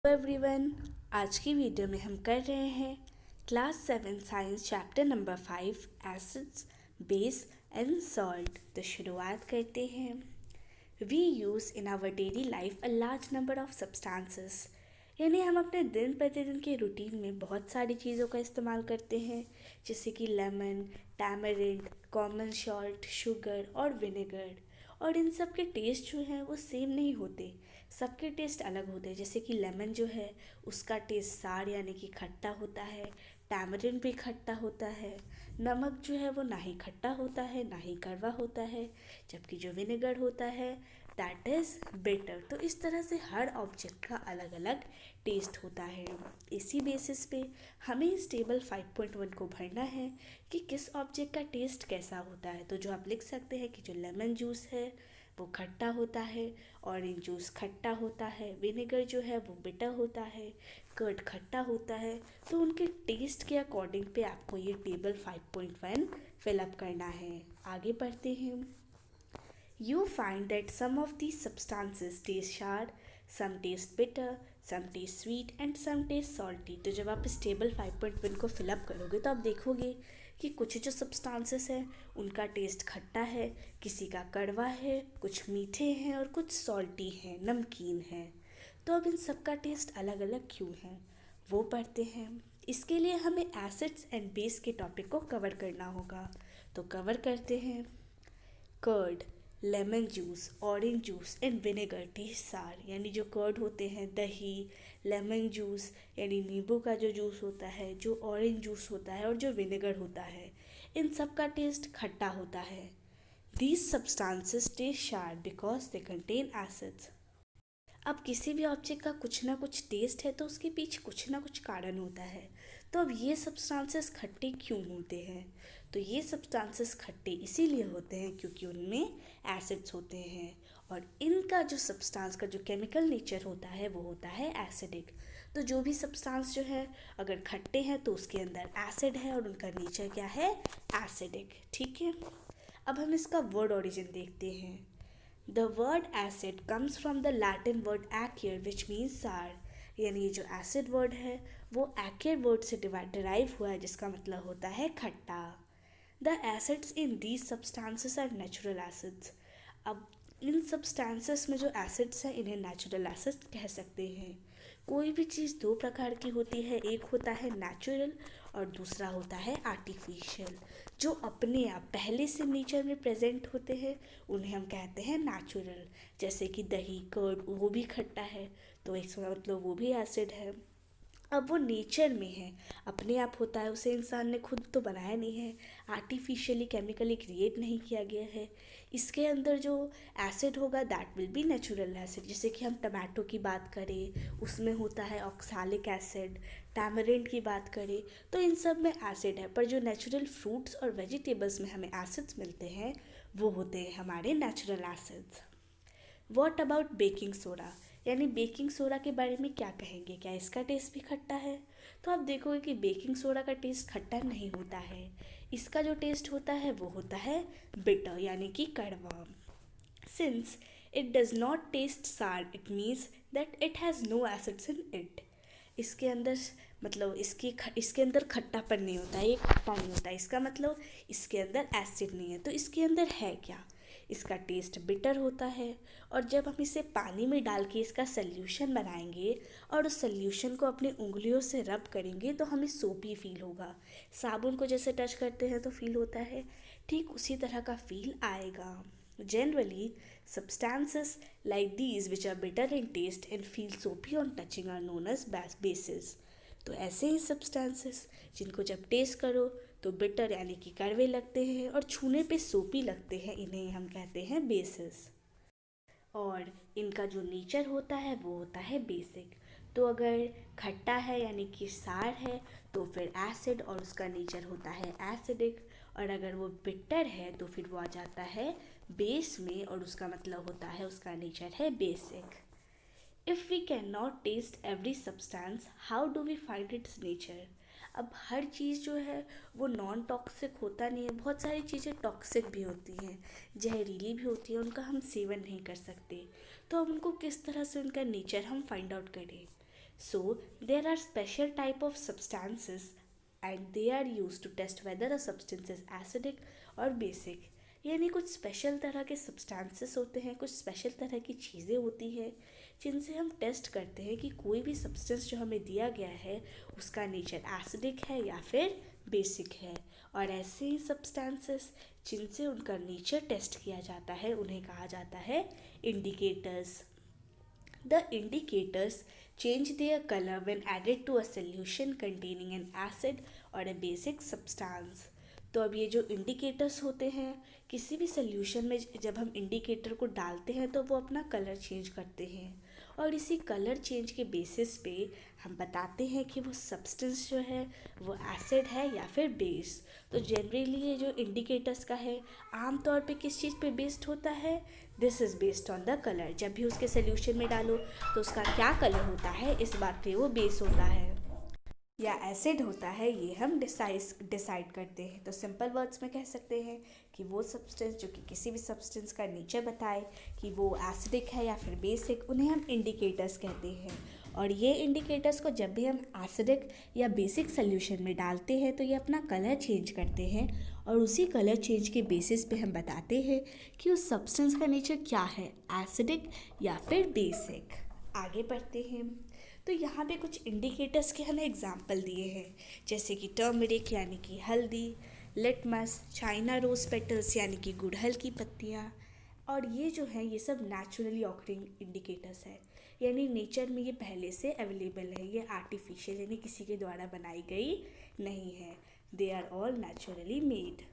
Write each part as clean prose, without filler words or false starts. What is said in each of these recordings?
Everyone, आज की video में हम कर रहे हैं class 7 science chapter number 5 acids base and salt. तो शुरुआत करते हैं। We use in our daily life a large number of substances, यानी हम अपने दिन प्रतिदिन के रूटीन में बहुत सारी चीज़ों का इस्तेमाल करते हैं, जैसे कि lemon, tamarind, common salt, sugar और विनेगर। और इन सब के टेस्ट जो हैं वो सेम नहीं होते, सबके टेस्ट अलग होते हैं। जैसे कि लेमन जो है उसका टेस्ट सार यानी कि खट्टा होता है, टैमरिंड भी खट्टा होता है, नमक जो है वो ना ही खट्टा होता है ना ही कड़वा होता है, जबकि जो विनेगर होता है दैट इज़ बिटर। तो इस तरह से हर ऑब्जेक्ट का अलग अलग टेस्ट होता है। इसी बेसिस पे हमें इस टेबल 5.1 को भरना है कि किस ऑब्जेक्ट का टेस्ट कैसा होता है। तो जो आप लिख सकते हैं कि जो लेमन जूस है वो खट्टा होता है, ऑरेंज जूस खट्टा होता है, विनेगर जो है वो बिटर होता है, कर्ड खट्टा होता है। तो उनके टेस्ट के अकॉर्डिंग पे आपको ये टेबल 5.1 फिलअप करना है। आगे बढ़ते हैं। You find that some of these substances taste sour, some taste bitter, some taste sweet and some taste salty। तो जब आप इस टेबल 5.1 को फिलअप करोगे तो आप देखोगे कि कुछ जो सब्सटेंसेस हैं उनका टेस्ट खट्टा है, किसी का कड़वा है, कुछ मीठे हैं और कुछ सॉल्टी हैं, नमकीन हैं। तो अब इन सब का टेस्ट अलग अलग क्यों है वो पढ़ते हैं। इसके लिए हमें एसिड्स एंड बेस के टॉपिक को कवर करना होगा। तो कवर करते हैं। Curd, lemon juice, orange juice and vinegar taste sour, यानी जो कर्ड होते हैं दही, लेमन जूस यानी नींबू का जो जूस होता है, जो ऑरेंज जूस होता है और जो विनेगर होता है, इन सब का टेस्ट खट्टा होता है। दीज सब्सटेंसेस टेस्ट शार बिकॉज दे कंटेन एसिड्स। अब किसी भी ऑब्जेक्ट का कुछ ना कुछ टेस्ट है तो उसके पीछे कुछ ना कुछ कारण होता है। तो अब ये सब्सटेंसेस खट्टे क्यों होते हैं? तो ये सब्सटेंसेस खट्टे इसीलिए होते हैं क्योंकि उनमें एसिड्स होते हैं, और इनका जो सब्सटेंस का जो केमिकल नेचर होता है वो होता है एसिडिक। तो जो भी सब्सटेंस जो है अगर खट्टे हैं तो उसके अंदर एसिड है और उनका नेचर क्या है? एसिडिक। ठीक है, अब हम इसका वर्ड ओरिजिन देखते हैं। The word acid comes from the Latin word acre which means sour, यानी ये जो एसिड वर्ड है वो acre वर्ड से डिराइव हुआ है जिसका मतलब होता है खट्टा। The acids in these substances are natural acids। अब इन सब्सटेंसेस में जो एसिड्स हैं इन्हें नेचुरल एसिड्स कह सकते हैं। कोई भी चीज़ दो प्रकार की होती है, एक होता है नेचुरल और दूसरा होता है आर्टिफिशियल। जो अपने आप पहले से नेचर में प्रेजेंट होते हैं उन्हें हम कहते हैं नेचुरल। जैसे कि दही, कर्ड, वो भी खट्टा है तो इसका मतलब वो भी एसिड है। अब वो नेचर में है, अपने आप होता है, उसे इंसान ने खुद तो बनाया नहीं है, आर्टिफिशियली केमिकली क्रिएट नहीं किया गया है। इसके अंदर जो एसिड होगा that will be natural acid. जैसे कि हम टमाटो की बात करें उसमें होता है ऑक्सालिक एसिड, टैमरिंड की बात करें तो इन सब में एसिड है। पर जो नेचुरल फ्रूट्स और वेजिटेबल्स में हमें एसिड्स मिलते हैं वो होते हैं हमारे natural acids. What about baking soda, यानी बेकिंग सोडा के बारे में क्या कहेंगे? क्या इसका टेस्ट भी खट्टा है? तो आप देखोगे कि बेकिंग सोडा का टेस्ट खट्टा नहीं होता है, इसका जो टेस्ट होता है वो होता है बिटर यानी कि कड़वा। Since it does not taste sour it means that it has no acids in it. इसके अंदर मतलब इसके अंदर खट्टापन नहीं होता है, ये खट्टा नहीं होता है, इसका मतलब इसके अंदर एसिड नहीं है। तो इसके अंदर है क्या? इसका टेस्ट बिटर होता है। और जब हम इसे पानी में डाल के इसका सल्यूशन बनाएंगे और उस सल्यूशन को अपनी उंगलियों से रब करेंगे तो हमें सोपी फील होगा। साबुन को जैसे टच करते हैं तो फील होता है, ठीक उसी तरह का फील आएगा। Generally, substances like these which are bitter in taste and feel soapy on touching are known as bases। तो ऐसे ही सब्सटेंसेस जिनको जब टेस्ट करो तो बिटर यानी कि कड़वे लगते हैं और छूने पे सोपी लगते हैं, इन्हें हम कहते हैं बेसिस। और इनका जो नेचर होता है वो होता है बेसिक। तो अगर खट्टा है यानी कि सार है तो फिर एसिड और उसका नेचर होता है एसिडिक, और अगर वो बिटर है तो फिर वो आ जाता है बेस में और उसका मतलब होता है उसका नेचर है basic. If we can not test every substance how do we find its nature. अब हर चीज़ जो है वो नॉन टॉक्सिक होता नहीं है, बहुत सारी चीज़ें टॉक्सिक भी होती हैं, जहरीली भी होती हैं, उनका हम सेवन नहीं कर सकते। तो अब उनको किस तरह से उनका नेचर हम फाइंड आउट करें? So there are special type of substances and they are used to test whether a substance is acidic or basic. यानी कुछ स्पेशल तरह के सब्सटेंसेस होते हैं, कुछ स्पेशल तरह की चीज़ें होती हैं जिनसे हम टेस्ट करते हैं कि कोई भी सब्सटेंस जो हमें दिया गया है उसका नेचर एसिडिक है या फिर बेसिक है। और ऐसे ही सब्सटेंसेस जिनसे उनका नेचर टेस्ट किया जाता है उन्हें कहा जाता है indicators. The indicators change their color when added to a solution containing an acid or a basic substance। तो अब ये जो इंडिकेटर्स होते हैं किसी भी सोल्यूशन में जब हम इंडिकेटर को डालते हैं तो वो अपना कलर चेंज करते हैं और इसी कलर चेंज के बेसिस पे हम बताते हैं कि वो सब्सटेंस जो है वो एसिड है या फिर बेस। तो जनरली ये जो इंडिकेटर्स का है आमतौर पे किस चीज़ पे बेस्ड होता है, this is based on the colour. जब भी उसके सोल्यूशन में डालो तो उसका क्या कलर होता है इस बात पे वो बेस होता है या एसिड होता है, ये हम डिसाइड करते हैं। तो सिंपल वर्ड्स में कह सकते हैं कि वो सब्सटेंस जो कि किसी भी सब्सटेंस का नेचर बताए कि वो एसिडिक है या फिर बेसिक, उन्हें हम इंडिकेटर्स कहते हैं। और ये इंडिकेटर्स को जब भी हम एसिडिक या बेसिक सोल्यूशन में डालते हैं तो ये अपना कलर चेंज करते हैं और उसी कलर चेंज के बेसिस पे हम बताते हैं कि उस सब्सटेंस का नेचर क्या है, एसिडिक या फिर बेसिक। आगे बढ़ते हैं तो यहाँ पे कुछ इंडिकेटर्स के हमें एग्जाम्पल दिए हैं, जैसे कि टर्मरिक यानी कि हल्दी, लिटमस, चाइना रोज़ पेटल्स यानी कि गुड़हल की पत्तियाँ। और ये जो है ये सब नेचुरली ऑकरिंग इंडिकेटर्स है, यानी नेचर में ये पहले से अवेलेबल है, ये आर्टिफिशियल यानी किसी के द्वारा बनाई गई नहीं है। They are all naturally made.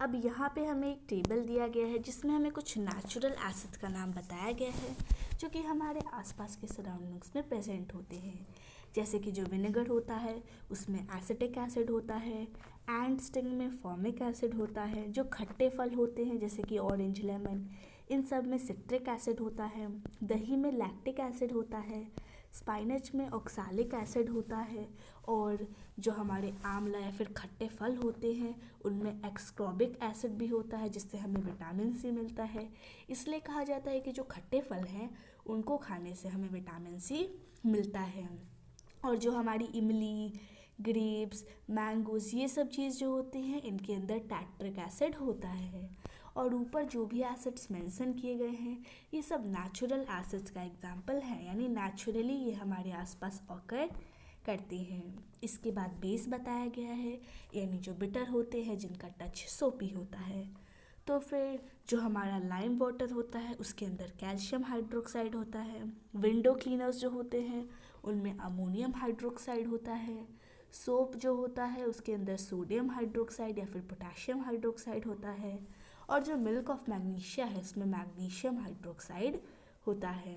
अब यहाँ पे हमें एक टेबल दिया गया है जिसमें हमें कुछ नेचुरल एसिड का नाम बताया गया है जो कि हमारे आसपास के सराउंडिंग्स में प्रेजेंट होते हैं। जैसे कि जो विनेगर होता है उसमें एसिटिक एसिड होता है, एंड स्टिंग में फॉर्मिक एसिड होता है, जो खट्टे फल होते हैं जैसे कि ऑरेंज, लेमन, इन सब में सिट्रिक एसिड होता है, दही में लैक्टिक एसिड होता है, स्पाइनच में ऑक्सालिक एसिड होता है, और जो हमारे आंवला या फिर खट्टे फल होते हैं उनमें एक्सकॉर्बिक एसिड भी होता है जिससे हमें विटामिन सी मिलता है। इसलिए कहा जाता है कि जो खट्टे फल हैं उनको खाने से हमें विटामिन सी मिलता है। और जो हमारी इमली, ग्रेप्स, मैंगोज़, ये सब चीज़ जो होती हैं इनके अंदर टैट्रिक एसिड होता है। और ऊपर जो भी एसिड्स मेंशन किए गए हैं ये सब नेचुरल एसिड्स का एग्जांपल है, यानी नेचुरली ये हमारे आसपास ऑकर करते हैं। इसके बाद बेस बताया गया है, यानी जो बिटर होते हैं जिनका टच सोपी होता है। तो फिर जो हमारा लाइम वाटर होता है उसके अंदर कैल्शियम हाइड्रोक्साइड होता है। विंडो क्लीनर्स जो होते हैं उनमें अमोनियम हाइड्रोक्साइड होता है। सोप जो होता है उसके अंदर सोडियम हाइड्रोक्साइड या फिर पोटेशियम हाइड्रोक्साइड होता है। और जो मिल्क ऑफ मैग्नीशिया है उसमें मैग्नीशियम हाइड्रोक्साइड होता है।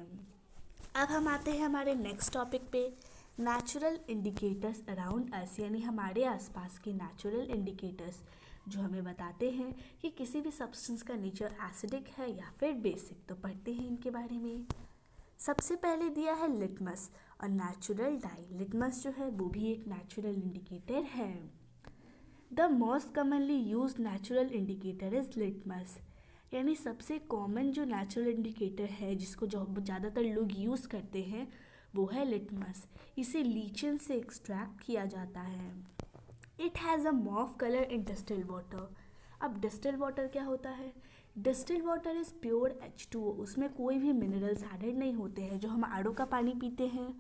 अब हम आते हैं हमारे नेक्स्ट टॉपिक पे, नेचुरल इंडिकेटर्स अराउंड अस, यानी हमारे आसपास के नेचुरल इंडिकेटर्स जो हमें बताते हैं कि किसी भी सब्सटेंस का नेचर एसिडिक है या फिर बेसिक। तो पढ़ते हैं इनके बारे में। सबसे पहले दिया है लिटमस और नेचुरल डाई। लिटमस जो है वो भी एक नेचुरल इंडिकेटर है। The most commonly use natural indicator is litmus, यानी सबसे कॉमन जो नेचुरल इंडिकेटर है जिसको जो ज़्यादातर लोग यूज़ करते हैं वो है लिटमस। इसे लीचन से एक्सट्रैक्ट किया जाता है। It has a mauve colour in distilled water. अब डिस्टिल्ड वाटर क्या होता है? Distilled water is pure H2O, उसमें कोई भी मिनरल्स एडेड नहीं होते हैं। जो हम आर का पानी पीते हैं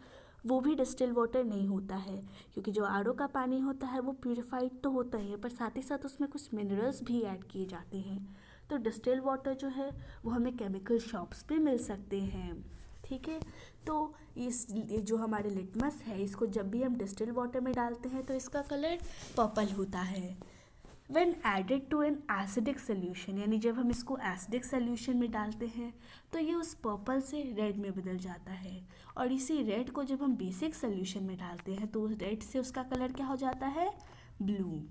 वो भी डिस्टिल्ड वाटर नहीं होता है, क्योंकि जो आर का पानी होता है वो प्यूरिफाइड तो होता ही है पर साथ ही साथ उसमें कुछ मिनरल्स भी ऐड किए जाते हैं। तो डिस्टिल्ड वाटर जो है वो हमें केमिकल शॉप्स पे मिल सकते हैं, ठीक है। तो ये जो हमारे लिटमस है इसको जब भी हम डिस्टिल्ड वाटर में डालते हैं तो इसका कलर पर्पल होता है। When added to an acidic solution, यानी जब हम इसको एसिडिक सोल्यूशन में डालते हैं तो ये उस पर्पल से रेड में बदल जाता है। और इसी रेड को जब हम बेसिक सोल्यूशन में डालते हैं तो उस रेड से उसका कलर क्या हो जाता है? Blue.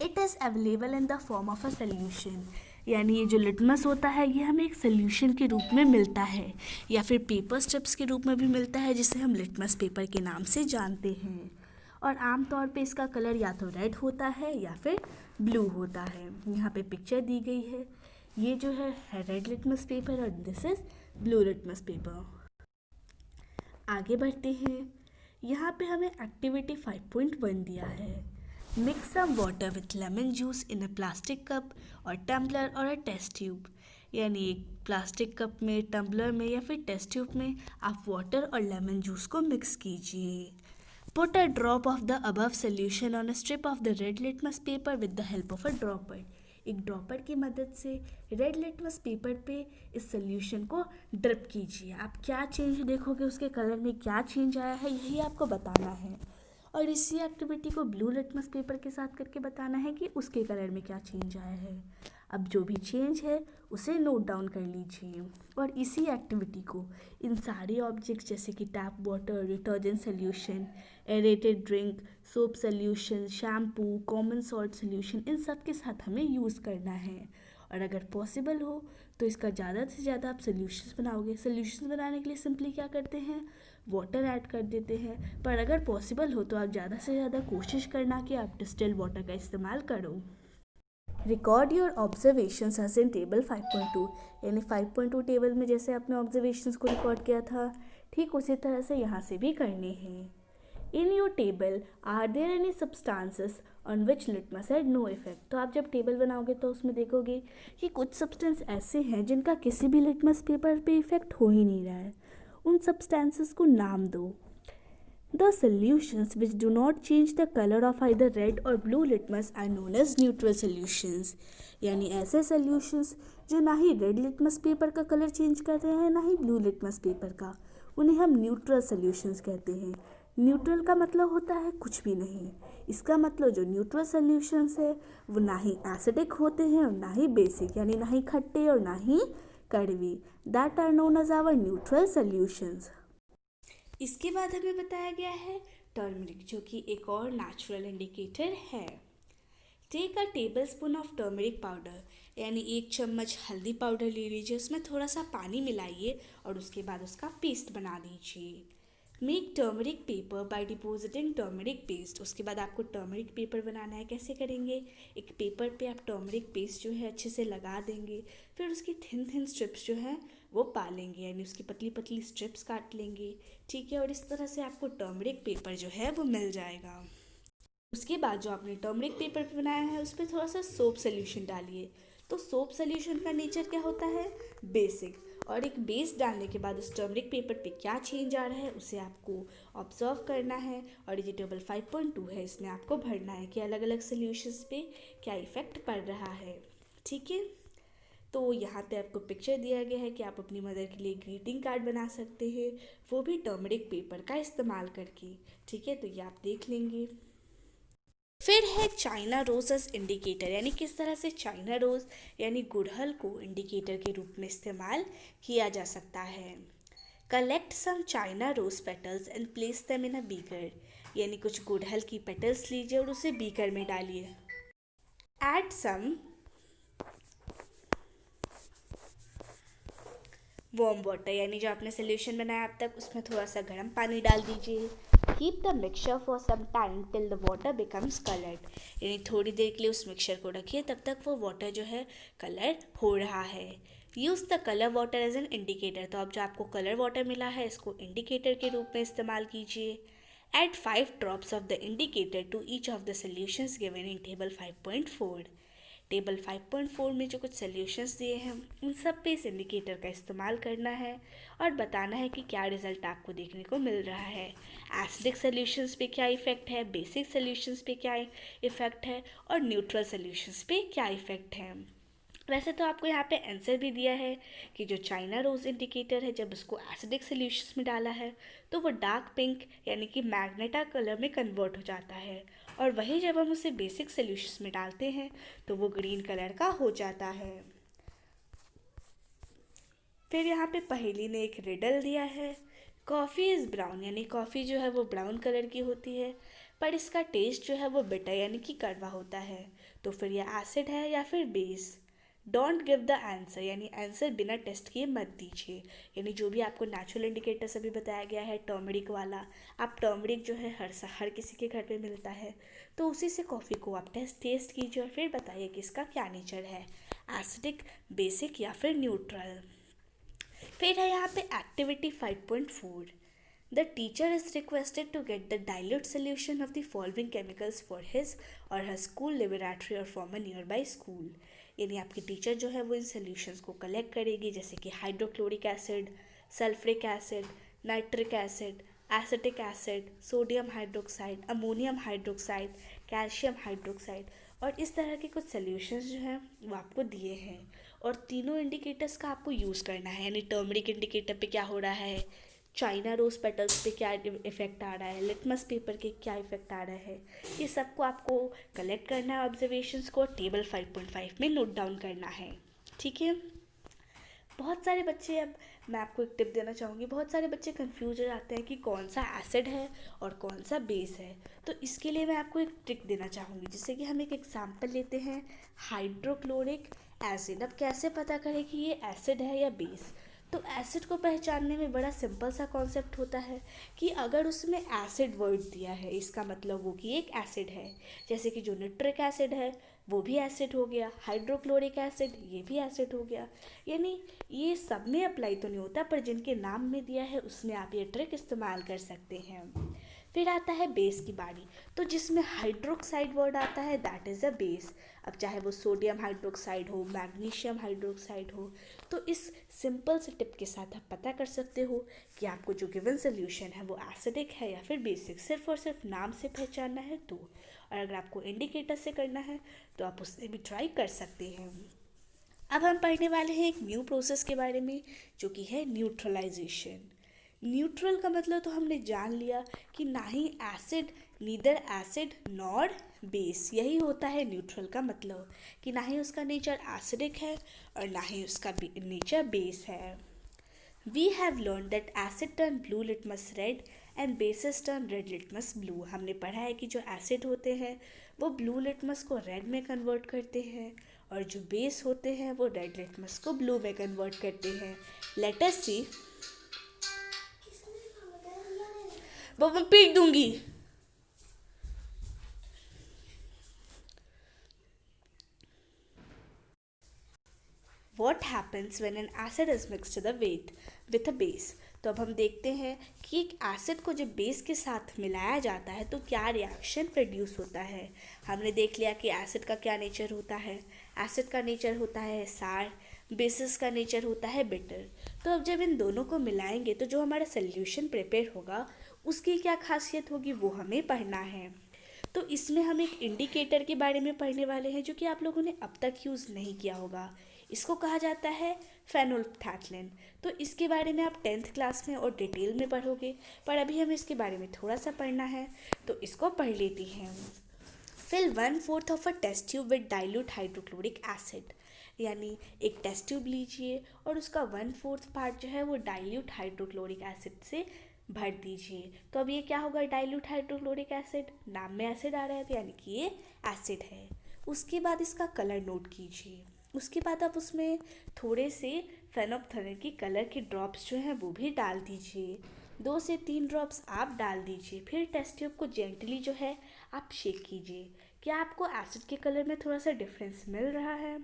It is available in the form of a solution, यानी ये जो लिटमस होता है ये हमें एक सोल्यूशन के रूप में मिलता है या फिर पेपर स्ट्रिप्स के रूप में भी मिलता है जिसे हम लिटमस पेपर के नाम से जानते हैं। और आमतौर पे इसका कलर या तो रेड होता है या फिर ब्लू होता है। यहाँ पे पिक्चर दी गई है, ये जो है रेड लिटमस पेपर और this is blue litmus paper. आगे बढ़ते हैं। यहाँ पे हमें एक्टिविटी 5.1 दिया है। Mix some water with lemon juice in a plastic cup और टम्बलर और अ टेस्ट ट्यूब। यानी एक प्लास्टिक कप में, टम्बलर में या फिर टेस्ट ट्यूब में आप वाटर और लेमन जूस को मिक्स कीजिए। Put a drop of the above solution on a strip of the red litmus paper with the help of a dropper. एक ड्रॉपर की मदद से रेड लिटमस पेपर पे इस सोल्यूशन को ड्रिप कीजिए। आप क्या चेंज देखोगे, उसके कलर में क्या चेंज आया है, यही आपको बताना है। और इसी एक्टिविटी को ब्लू लिटमस पेपर के साथ करके बताना है कि उसके कलर में क्या चेंज आया है। अब जो भी चेंज है उसे नोट डाउन कर लीजिए और इसी एक्टिविटी को इन सारे ऑब्जेक्ट्स जैसे कि tap water, detergent solution, aerated drink, soap solution, shampoo, common salt solution, इन सब के साथ हमें यूज़ करना है। और अगर पॉसिबल हो तो इसका ज़्यादा से ज़्यादा आप सोल्यूशंस बनाओगे। सोल्यूशंस बनाने के लिए सिंपली क्या करते हैं, वाटर ऐड कर देते हैं। पर अगर पॉसिबल हो तो आप ज़्यादा से ज़्यादा कोशिश करना कि आप डिस्टिल्ड वाटर का इस्तेमाल करो। Record your observations as in table 5.2। यानी 5.2 टेबल में जैसे आपने ऑब्जर्वेशंस को रिकॉर्ड किया था, ठीक उसी तरह से यहाँ से भी करने हैं। In your table are there any substances on which litmus had no effect. तो आप जब टेबल बनाओगे तो उसमें देखोगे कि कुछ सब्सटेंस ऐसे हैं जिनका किसी भी लिटमस पेपर पे इफेक्ट हो ही नहीं रहा है। उन सब्सटेंसेस को नाम दो। The solutions which do not change the color of either red or blue litmus are known as neutral solutions। यानी ऐसे solutions जो ना ही रेड लिटमस पेपर का कलर चेंज कर रहे हैं ना ही ब्लू लिटमस पेपर का, उन्हें हम न्यूट्रल solutions कहते हैं। न्यूट्रल का मतलब होता है कुछ भी नहीं। इसका मतलब जो न्यूट्रल सॉल्यूशंस है वो ना ही एसिडिक होते हैं और ना ही बेसिक, यानी ना ही खट्टे और ना ही कड़वी। That are known as our neutral solutions. इसके बाद हमें बताया गया है टर्मरिक, जो कि एक और नेचुरल इंडिकेटर है। Take a tablespoon of turmeric powder, यानी 1 चम्मच हल्दी पाउडर ले लीजिए, उसमें थोड़ा सा पानी मिलाइए और उसके बाद उसका पेस्ट बना दीजिए। Make turmeric paper by depositing turmeric paste. उसके बाद आपको टर्मरिक पेपर बनाना है। कैसे करेंगे, एक पेपर पे आप टर्मरिक पेस्ट जो है अच्छे से लगा देंगे, फिर उसकी थिन थिन स्ट्रिप्स जो है वो पालेंगे, यानी उसकी पतली पतली स्ट्रिप्स काट लेंगे, ठीक है। और इस तरह से आपको टर्मरिक पेपर जो है वो मिल जाएगा। उसके बाद जो आपने टर्मरिक पेपर पे बनाया है उस पर थोड़ा सा सोप सोल्यूशन डालिए। तो सोप सोल्यूशन का नेचर क्या होता है, बेसिक। और एक बेस डालने के बाद उस टर्मरिक पेपर पे क्या चेंज आ रहा है उसे आपको ऑब्जर्व करना है। और ये टेबल 5.2 है, इसमें आपको भरना है कि अलग अलग सोल्यूशंस पे क्या इफ़ेक्ट पड़ रहा है, ठीक है। तो यहाँ पे आपको पिक्चर दिया गया है कि आप अपनी मदर के लिए ग्रीटिंग कार्ड बना सकते हैं, वो भी टर्मरिक पेपर का इस्तेमाल करके, ठीक है। तो ये आप देख लेंगे। फिर है चाइना रोज एज इंडिकेटर, यानी किस तरह से चाइना रोज यानी गुड़हल को इंडिकेटर के रूप में इस्तेमाल किया जा सकता है। Collect some China rose petals and place them in a beaker, यानी कुछ गुड़हल की पेटल्स लीजिए और उसे बीकर में डालिए। एड सम वार्म वाटर, यानी जो आपने सोल्यूशन बनाया अब तक उसमें थोड़ा सा गर्म पानी डाल दीजिए। Keep the mixture for some time till the water becomes coloured, यानी थोड़ी देर के लिए उस मिक्सचर को रखिए, तब तक वो वाटर जो है कलर हो रहा है। Use the colour water as an indicator, तो अब जो आपको कलर वाटर मिला है इसको इंडिकेटर के रूप में इस्तेमाल कीजिए। Add 5 drops of the indicator to each of the solutions given in table 5.4। Table 5.4 में जो कुछ सोल्यूशंस दिए हैं उन सब पे इस इंडिकेटर का इस्तेमाल करना है और बताना है कि क्या रिज़ल्ट आपको देखने को मिल रहा है। एसिडिक सोल्यूशंस पे क्या इफ़ेक्ट है, बेसिक सोल्यूशंस पे क्या इफ़ेक्ट है और न्यूट्रल सोल्यूशंस पे क्या इफ़ेक्ट है। वैसे तो आपको यहाँ पे आंसर भी दिया है कि जो चाइना रोज इंडिकेटर है जब उसको एसिडिक सोल्यूशंस में डाला है तो वो डार्क पिंक यानी कि मैग्नेटा कलर में कन्वर्ट हो जाता है, और वही जब हम उसे बेसिक सोल्यूशंस में डालते हैं तो वो ग्रीन कलर का हो जाता है। फिर यहाँ पे पहेली ने एक रिडल दिया है। कॉफ़ी इज़ ब्राउन, यानी कॉफ़ी जो है वो ब्राउन कलर की होती है पर इसका टेस्ट जो है वो बिटर यानी कि कड़वा होता है, तो फिर यह एसिड है या फिर base. Don't give the answer, यानी आंसर बिना टेस्ट किए मत दीजिए। यानी जो भी आपको नेचुरल इंडिकेटर से भी बताया गया है टर्मरिक वाला, आप टर्मरिक जो है हर किसी के घर पे मिलता है, तो उसी से कॉफ़ी को आप टेस्ट कीजिए और फिर बताइए कि इसका क्या नेचर है, एसिडिक, बेसिक या फिर न्यूट्रल। फिर है यहाँ पे activity 5.4। The teacher is requested to get the dilute solution of the following chemicals for his or her school laboratory or from a nearby school. यानी आपकी टीचर जो है वो इन सॉल्यूशंस को कलेक्ट करेगी, जैसे कि hydrochloric acid, sulphuric acid, nitric acid, acetic acid, sodium hydroxide, ammonium hydroxide, calcium hydroxide, और इस तरह के कुछ सॉल्यूशंस जो हैं वो आपको दिए हैं। और तीनों इंडिकेटर्स का आपको यूज़ करना है, यानी टर्मरिक इंडिकेटर पे क्या हो रहा है, चाइना रोज पेटल्स पे क्या इफेक्ट आ रहा है, लिटमस पेपर के क्या इफेक्ट आ रहा है, ये सबको आपको कलेक्ट करना है ऑब्जर्वेशंस को, टेबल 5.5 में नोट डाउन करना है। ठीक है। बहुत सारे बच्चे, अब मैं आपको एक टिप देना चाहूँगी, बहुत सारे बच्चे कंफ्यूज हो जाते हैं कि कौन सा एसिड है और कौन सा बेस है। तो इसके लिए मैं आपको एक ट्रिक देना चाहूँगी, जिससे कि हम एक एग्जांपल लेते हैं, हाइड्रोक्लोरिक एसिड। अब कैसे पता करें कि ये एसिड है या बेस? तो एसिड को पहचानने में बड़ा सिंपल सा कॉन्सेप्ट होता है कि अगर उसमें एसिड वर्ड दिया है, इसका मतलब वो कि एक एसिड है। जैसे कि जो नाइट्रिक एसिड है वो भी एसिड हो गया, हाइड्रोक्लोरिक एसिड ये भी एसिड हो गया। यानी ये सब में अप्लाई तो नहीं होता, पर जिनके नाम में दिया है उसमें आप ये ट्रिक इस्तेमाल कर सकते हैं। फिर आता है बेस की बारी। तो जिसमें हाइड्रोक्साइड वर्ड आता है दैट इज़ अ बेस। अब चाहे वो सोडियम हाइड्रोक्साइड हो, मैग्नीशियम हाइड्रोक्साइड हो, तो इस सिंपल से टिप के साथ आप पता कर सकते हो कि आपको जो गिवन सोल्यूशन है वो एसिडिक है या फिर बेसिक, सिर्फ और सिर्फ नाम से पहचानना है तो। और अगर आपको इंडिकेटर से करना है तो आप उससे भी ट्राई कर सकते हैं। अब हम पढ़ने वाले हैं एक न्यू प्रोसेस के बारे में, जो कि है न्यूट्रलाइजेशन। न्यूट्रल का मतलब तो हमने जान लिया कि ना ही acid, neither acid nor base, यही होता है न्यूट्रल का मतलब, कि ना ही उसका नेचर एसिडिक है और ना ही उसका नेचर बेस है। We have learn that acid turn blue litmus red and bases turn red litmus blue. हमने पढ़ा है कि जो एसिड होते हैं वो ब्लू लिटमस को रेड में कन्वर्ट करते हैं, और जो बेस होते हैं वो रेड लिटमस को ब्लू में कन्वर्ट करते हैं। Let us see. वो मैं पीट दूंगी। What happens when an acid is mixed to the with a base? तो अब हम देखते हैं कि एक एसिड को जब बेस के साथ मिलाया जाता है तो क्या रिएक्शन प्रोड्यूस होता है। हमने देख लिया कि एसिड का क्या नेचर होता है। एसिड का नेचर होता है सार, बेसिस का नेचर होता है बिटर। तो अब जब इन दोनों को मिलाएंगे तो जो हमारा सोल्यूशन प्रिपेयर होगा उसकी क्या खासियत होगी वो हमें पढ़ना है। तो इसमें हम एक इंडिकेटर के बारे में पढ़ने वाले हैं जो कि आप लोगों ने अब तक यूज़ नहीं किया होगा। इसको कहा जाता है फेनोल्फथैलेन। तो इसके बारे में आप 10th क्लास में और डिटेल में पढ़ोगे, पर अभी हमें इसके बारे में थोड़ा सा पढ़ना है, तो इसको पढ़ लेती हैं। Fill 1/4 of a test tube with dilute hydrochloric acid. यानी एक टेस्ट ट्यूब लीजिए और उसका 1/4 पार्ट जो है वो डाइल्यूट हाइड्रोक्लोरिक एसिड से भर दीजिए। तो अब ये क्या होगा, डाइल्यूट हाइड्रोक्लोरिक एसिड, नाम में एसिड आ रहा है तो यानी कि ये एसिड है। उसके बाद इसका कलर नोट कीजिए। उसके बाद आप उसमें थोड़े से फेनोल्फथैलेन की कलर के ड्रॉप्स जो हैं वो भी डाल दीजिए। 2 से 3 ड्रॉप्स आप डाल दीजिए। फिर टेस्ट ट्यूब को जेंटली जो है आप शेक कीजिए। क्या आपको एसिड के कलर में थोड़ा सा डिफरेंस मिल रहा है?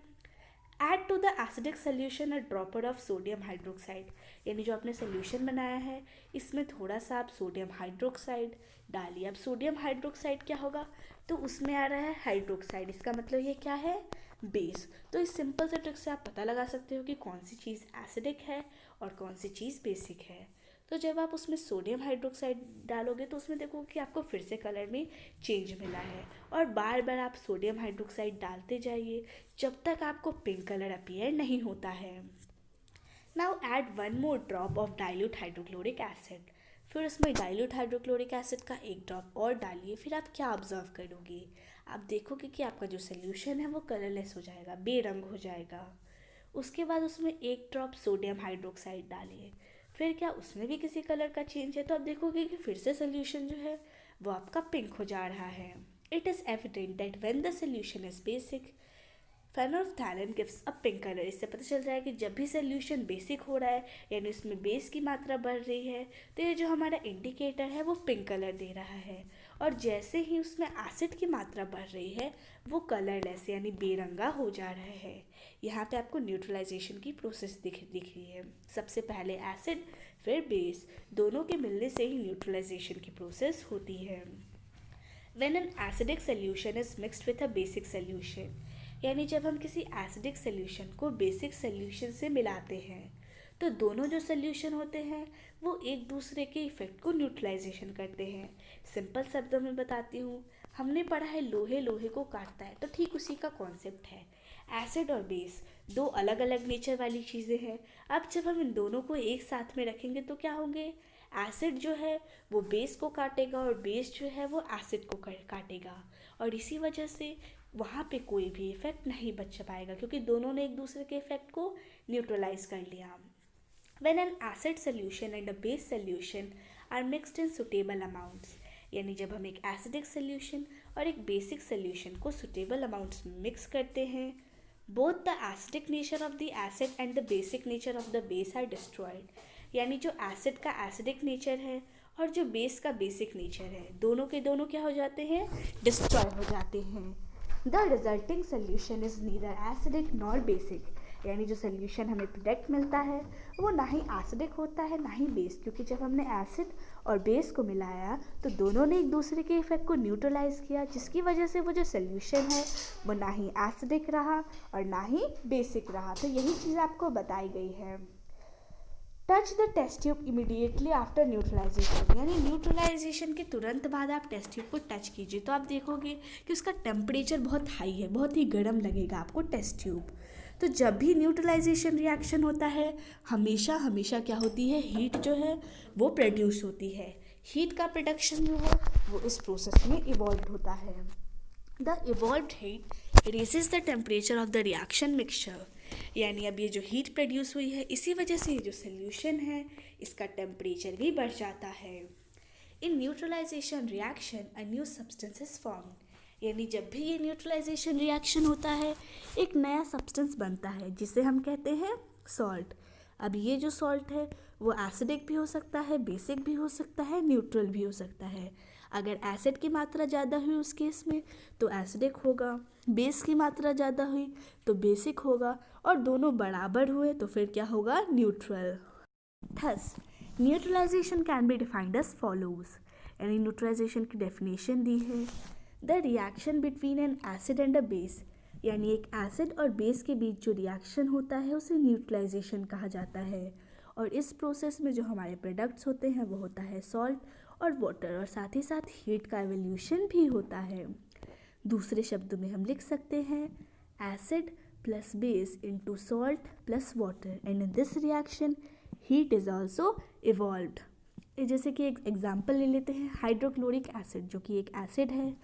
Add to the acidic solution a dropper of sodium hydroxide. यानी जो आपने सोल्यूशन बनाया है इसमें थोड़ा सा आप सोडियम हाइड्रोक्साइड डालिए। अब सोडियम हाइड्रोक्साइड क्या होगा, तो उसमें आ रहा है हाइड्रोक्साइड, इसका मतलब ये क्या है, बेस। तो इस सिंपल से ट्रिक से आप पता लगा सकते हो कि कौन सी चीज़ एसिडिक है और कौन सी चीज़ बेसिक है। तो जब आप उसमें सोडियम हाइड्रोक्साइड डालोगे तो उसमें देखोगे कि आपको फिर से कलर में चेंज मिला है, और बार बार आप सोडियम हाइड्रोक्साइड डालते जाइए जब तक आपको पिंक कलर अपीयर नहीं होता है। Now add 1 more drop of dilute hydrochloric acid. फिर उसमें डाइल्यूट हाइड्रोक्लोरिक एसिड का एक ड्रॉप और डालिए। फिर आप क्या ऑब्जर्व करोगे, आप देखोगे कि आपका जो सोल्यूशन है वो कलरलेस हो जाएगा, बेरंग हो जाएगा। उसके बाद उसमें एक ड्रॉप सोडियम हाइड्रोक्साइड डालिए। फिर क्या उसमें भी किसी कलर का चेंज है, तो आप देखोगे कि फिर से सोल्यूशन जो है वो आपका पिंक हो जा रहा है। It is evident that when the solution is basic phenolphthalein gives a pink colour. इससे पता चल रहा है कि जब भी सोल्यूशन बेसिक हो रहा है यानी उसमें बेस की मात्रा बढ़ रही है तो ये जो हमारा इंडिकेटर है वो पिंक कलर दे रहा है, और जैसे ही उसमें एसिड की मात्रा बढ़ रही है वो कलरलेस यानी बेरंगा हो जा रहा है। यहाँ पे आपको न्यूट्रलाइजेशन की प्रोसेस दिख रही है। सबसे पहले एसिड, फिर बेस, दोनों के मिलने से ही न्यूट्रलाइजेशन की प्रोसेस होती है। When an acidic solution is mixed with a basic solution, यानी जब हम किसी एसिडिक सोल्यूशन को बेसिक सोल्यूशन से मिलाते हैं तो दोनों जो सोल्यूशन होते हैं वो एक दूसरे के इफेक्ट को न्यूट्रलाइजेशन करते हैं। सिंपल शब्दों में बताती हूँ, हमने पढ़ा है लोहे लोहे को काटता है, तो ठीक उसी का कॉन्सेप्ट है। एसिड और बेस दो अलग अलग नेचर वाली चीज़ें हैं। अब जब हम इन दोनों को एक साथ में रखेंगे तो क्या होंगे, एसिड जो है वो बेस को काटेगा और बेस जो है वो एसिड को काटेगा, और इसी वजह से वहाँ पे कोई भी इफेक्ट नहीं बच पाएगा क्योंकि दोनों ने एक दूसरे के इफेक्ट को न्यूट्रलाइज कर लिया। When an acid solution and a base solution are mixed in suitable amounts, यानी जब हम एक एसिडिक सोल्यूशन और एक बेसिक सोल्यूशन को सुटेबल अमाउंट्स में मिक्स करते हैं, both the acidic nature of the acid and the basic nature of the base are destroyed, यानी जो एसिड का एसिडिक नेचर है और जो बेस का बेसिक नेचर है, दोनों के दोनों क्या हो जाते हैं, डिस्ट्रॉय हो जाते हैं। The resulting solution is neither acidic nor basic, यानी जो सोल्यूशन हमें प्रोडक्ट मिलता है वो ना ही एसिडिक होता है ना ही बेस, क्योंकि जब हमने एसिड और बेस को मिलाया तो दोनों ने एक दूसरे के इफेक्ट को न्यूट्रलाइज किया, जिसकी वजह से वो जो सोल्यूशन है वो ना ही एसिडिक रहा और ना ही बेसिक रहा। तो यही चीज़ आपको बताई गई है। Touch the test tube immediately after neutralisation, यानी न्यूट्रलाइजेशन के तुरंत बाद आप टेस्ट ट्यूब को टच कीजिए तो आप देखोगे कि उसका टेम्परेचर बहुत हाई है, बहुत ही गर्म लगेगा आपको टेस्ट ट्यूब। तो जब भी न्यूट्रलाइजेशन रिएक्शन होता है हमेशा हमेशा क्या होती है, हीट जो है वो प्रोड्यूस होती है। हीट का प्रोडक्शन जो है वो इस प्रोसेस में इवॉल्व होता है। The evolved heat raises the temperature of the reaction mixture, यानी अब ये जो हीट प्रोड्यूस हुई है इसी वजह से ये जो सोल्यूशन है इसका टेम्परेचर भी बढ़ जाता है। In neutralization reaction a new substance is formed, यानी जब भी ये न्यूट्रलाइजेशन रिएक्शन होता है एक नया सब्सटेंस बनता है जिसे हम कहते हैं सॉल्ट। अब ये जो सॉल्ट है वो एसिडिक भी हो सकता है, बेसिक भी हो सकता है, न्यूट्रल भी हो सकता है। अगर एसिड की मात्रा ज़्यादा हुई उस केस में तो एसिडिक होगा, बेस की मात्रा ज़्यादा हुई तो बेसिक होगा, और दोनों बराबर हुए तो फिर क्या होगा, neutral. Thus neutralisation can be defined as follows, यानी न्यूट्रलाइजेशन की डेफिनेशन दी है, the reaction between an acid and a base, यानी एक एसिड और बेस के बीच जो रिएक्शन होता है उसे न्यूट्रलाइजेशन कहा जाता है। और इस प्रोसेस में जो हमारे प्रोडक्ट्स होते हैं वो होता है सॉल्ट और वाटर, और साथ ही साथ हीट का एवोल्यूशन भी होता है। दूसरे शब्दों में हम लिख सकते हैं acid plus base into salt plus water, and in this reaction heat is also evolved. जैसे कि एक एग्जाम्पल ले लेते हैं, हाइड्रोक्लोरिक एसिड जो कि एक एसिड है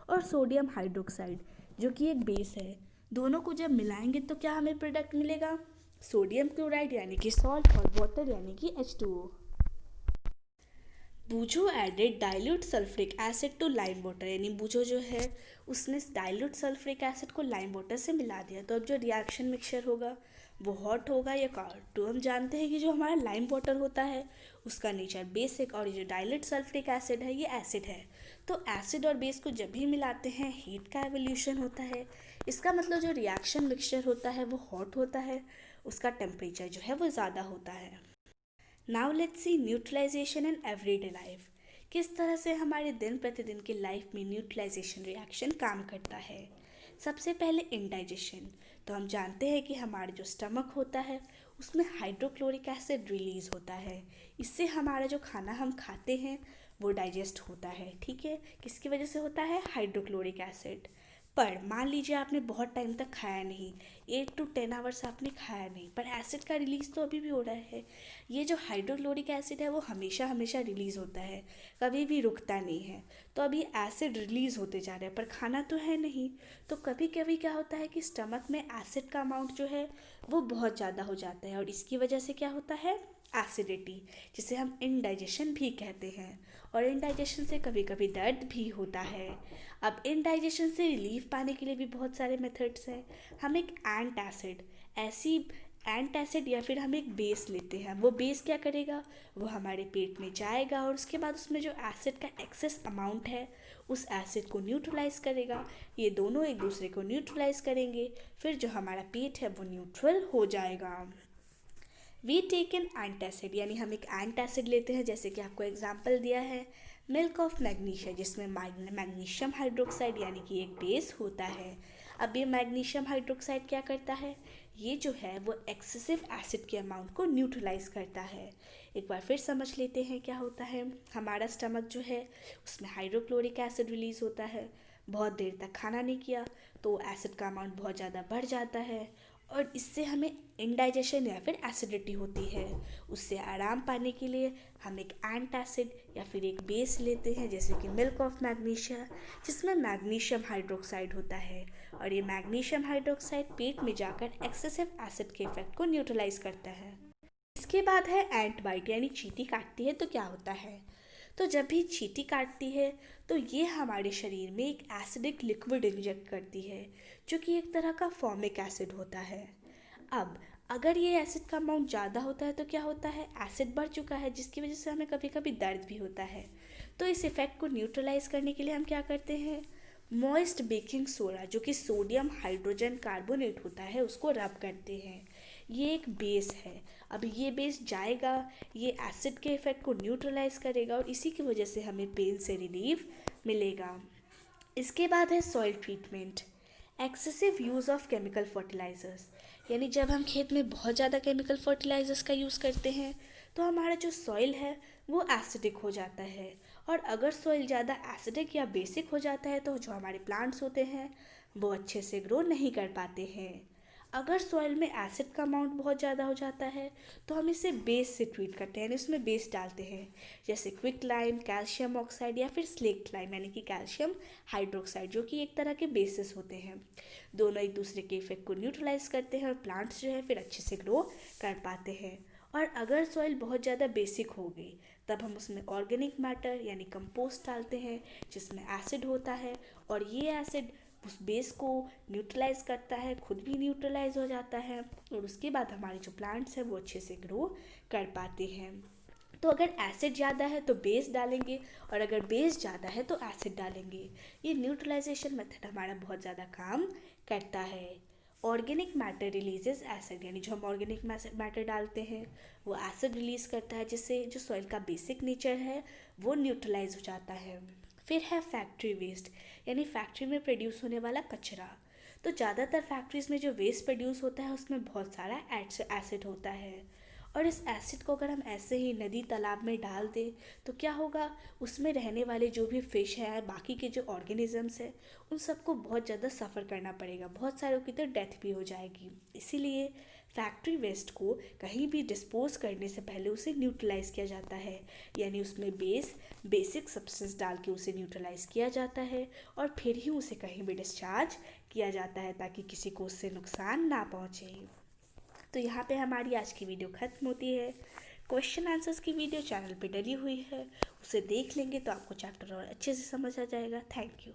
और सोडियम हाइड्रोक्साइड जो कि एक बेस है, दोनों को जब मिलाएंगे तो क्या हमें प्रोडक्ट मिलेगा, सोडियम क्लोराइड यानी कि सॉल्ट और वाटर यानी कि H2O। Boojho added dilute sulphuric acid to lime water, यानी बूझो जो है उसने डाइल्यूट सल्फ्रिक एसिड को लाइम वाटर से मिला दिया, तो अब जो रिएक्शन मिक्सचर होगा वो हॉट होगा या कोल्ड। तो हम जानते हैं कि जो हमारा लाइम वाटर होता है उसका नेचर बेसिक, और ये जो डाइल्यूट सल्फ्रिक एसिड है ये एसिड है। तो एसिड और बेस को जब भी मिलाते हैं हीट का एवोल्यूशन होता है, इसका मतलब जो रिएक्शन मिक्सचर होता है वो हॉट होता है, उसका टेम्परेचर जो है वो ज़्यादा होता है। Now let's see neutralisation in everyday life, किस तरह से हमारे दिन प्रतिदिन की लाइफ में न्यूट्रलाइजेशन रिएक्शन काम करता है। सबसे पहले इंडाइजेशन, तो हम जानते हैं कि हमारा जो स्टमक होता है उसमें हाइड्रोक्लोरिक एसिड रिलीज़ होता है, इससे हमारा जो खाना हम खाते हैं वो डाइजेस्ट होता है। ठीक है, किसकी वजह से होता है, हाइड्रोक्लोरिक एसिड। पर मान लीजिए आपने बहुत टाइम तक खाया नहीं, 8 to 10 आवर्स आपने खाया नहीं, पर एसिड का रिलीज़ तो अभी भी हो रहा है। ये जो हाइड्रोक्लोरिक एसिड है वो हमेशा हमेशा रिलीज़ होता है, कभी भी रुकता नहीं है। तो अभी एसिड रिलीज़ होते जा रहे हैं पर खाना तो है नहीं, तो कभी कभी क्या होता है कि स्टमक में एसिड का अमाउंट जो है वो बहुत ज़्यादा हो जाता है, और इसकी वजह से क्या होता है, एसिडिटी, जिसे हम इनडाइजेशन भी कहते हैं। और इनडाइजेशन से कभी कभी दर्द भी होता है। अब इनडाइजेशन से रिलीफ पाने के लिए भी बहुत सारे मेथड्स हैं। हम एक एंट एसिड या फिर हम एक बेस लेते हैं, वो बेस क्या करेगा, वो हमारे पेट में जाएगा और उसके बाद उसमें जो एसिड का एक्सेस अमाउंट है उस एसिड को न्यूट्रलाइज करेगा। ये दोनों एक दूसरे को न्यूट्रलाइज करेंगे, फिर जो हमारा पेट है वो न्यूट्रल हो जाएगा। वी टेक एन एंटासिड, यानी हम एक एंटासिड लेते हैं, जैसे कि आपको एग्जांपल दिया है मिल्क ऑफ मैग्नीशिया, जिसमें मैग्नीशियम हाइड्रोक्साइड यानी कि एक बेस होता है। अब ये मैग्नीशियम हाइड्रोक्साइड क्या करता है, ये जो है वो एक्सेसिव एसिड के अमाउंट को न्यूट्रलाइज करता है। एक बार फिर समझ लेते हैं क्या होता है। हमारा स्टमक जो है उसमें हाइड्रोक्लोरिक एसिड रिलीज होता है। बहुत देर तक खाना नहीं किया तो एसिड का अमाउंट बहुत ज़्यादा बढ़ जाता है और इससे हमें इंडाइजेशन या फिर एसिडिटी होती है। उससे आराम पाने के लिए हम एक एंटासिड या फिर एक बेस लेते हैं, जैसे कि मिल्क ऑफ मैग्नीशिया, जिसमें मैग्नीशियम हाइड्रोक्साइड होता है और ये मैग्नीशियम हाइड्रोक्साइड पेट में जाकर एक्सेसिव एसिड के इफेक्ट को न्यूट्रलाइज करता है। इसके बाद है एंट बाइट, यानी चींटी काटती है तो क्या होता है। तो जब भी चींटी काटती है तो ये हमारे शरीर में एक एसिडिक लिक्विड इंजेक्ट करती है, जो कि एक तरह का फॉर्मिक एसिड होता है। अब अगर ये एसिड का अमाउंट ज़्यादा होता है तो क्या होता है, एसिड बढ़ चुका है, जिसकी वजह से हमें कभी कभी दर्द भी होता है। तो इस इफ़ेक्ट को न्यूट्रलाइज करने के लिए हम क्या करते हैं, मॉइस्ट बेकिंग सोडा, जो कि सोडियम हाइड्रोजन कार्बोनेट होता है, उसको रब करते हैं। ये एक बेस है। अब ये बेस जाएगा, ये एसिड के इफ़ेक्ट को न्यूट्रलाइज करेगा और इसी की वजह से हमें पेन से रिलीफ मिलेगा। इसके बाद है soil treatment. Excessive use of chemical fertilisers, यानी जब हम खेत में बहुत ज़्यादा केमिकल फर्टिलाइज़र्स का यूज़ करते हैं तो हमारा जो सॉइल है वो एसिडिक हो जाता है। और अगर सॉइल ज़्यादा एसिडिक या बेसिक हो जाता है तो जो हमारे प्लांट्स होते हैं वो अच्छे से ग्रो नहीं कर पाते हैं। अगर सॉइल में एसिड का अमाउंट बहुत ज़्यादा हो जाता है तो हम इसे बेस से ट्रीट करते हैं, यानी उसमें बेस डालते हैं, जैसे क्विक लाइम, कैल्शियम ऑक्साइड या फिर स्लेक्ट लाइम यानी कि कैल्शियम हाइड्रोक्साइड, जो कि एक तरह के बेसिस होते हैं। दोनों एक दूसरे के इफेक्ट को न्यूट्रलाइज करते हैं और प्लांट्स जो है फिर अच्छे से ग्रो कर पाते हैं। और अगर सॉइल बहुत ज़्यादा बेसिक हो गई तब हम उसमें ऑर्गेनिक मैटर यानी कंपोस्ट डालते हैं, जिसमें एसिड होता है और ये एसिड उस बेस को न्यूट्रलाइज करता है, खुद भी न्यूट्रलाइज हो जाता है और उसके बाद हमारे जो प्लांट्स हैं वो अच्छे से ग्रो कर पाते हैं। तो अगर एसिड ज़्यादा है तो बेस डालेंगे और अगर बेस ज़्यादा है तो एसिड डालेंगे। ये न्यूट्रलाइजेशन मेथड हमारा बहुत ज़्यादा काम करता है। ऑर्गेनिक मैटर रिलीजेस एसिड, यानी जो हम ऑर्गेनिक मैटर डालते हैं वो एसिड रिलीज़ करता है, जिससे जो सॉइल का बेसिक नेचर है वो न्यूट्रलाइज हो जाता है। फिर है फैक्ट्री वेस्ट, यानी फैक्ट्री में प्रोड्यूस होने वाला कचरा। तो ज़्यादातर फैक्ट्रीज़ में जो वेस्ट प्रोड्यूस होता है उसमें बहुत सारा एसिड होता है और इस एसिड को अगर हम ऐसे ही नदी तालाब में डाल दें तो क्या होगा, उसमें रहने वाले जो भी फिश हैं, बाकी के जो ऑर्गेनिजम्स हैं, उन सबको बहुत ज़्यादा सफ़र करना पड़ेगा, बहुत सारों की तो डेथ भी हो जाएगी। इसीलिए फैक्ट्री वेस्ट को कहीं भी डिस्पोज करने से पहले उसे न्यूट्रलाइज किया जाता है, यानी उसमें बेसिक सब्सटेंस डाल के उसे न्यूट्रलाइज किया जाता है और फिर ही उसे कहीं भी डिस्चार्ज किया जाता है, ताकि किसी को उससे नुकसान ना पहुँचे। तो यहाँ पे हमारी आज की वीडियो ख़त्म होती है। क्वेश्चन आंसर्स की वीडियो चैनल पे डली हुई है, उसे देख लेंगे तो आपको चैप्टर और अच्छे से समझ आ जाएगा। Thank you.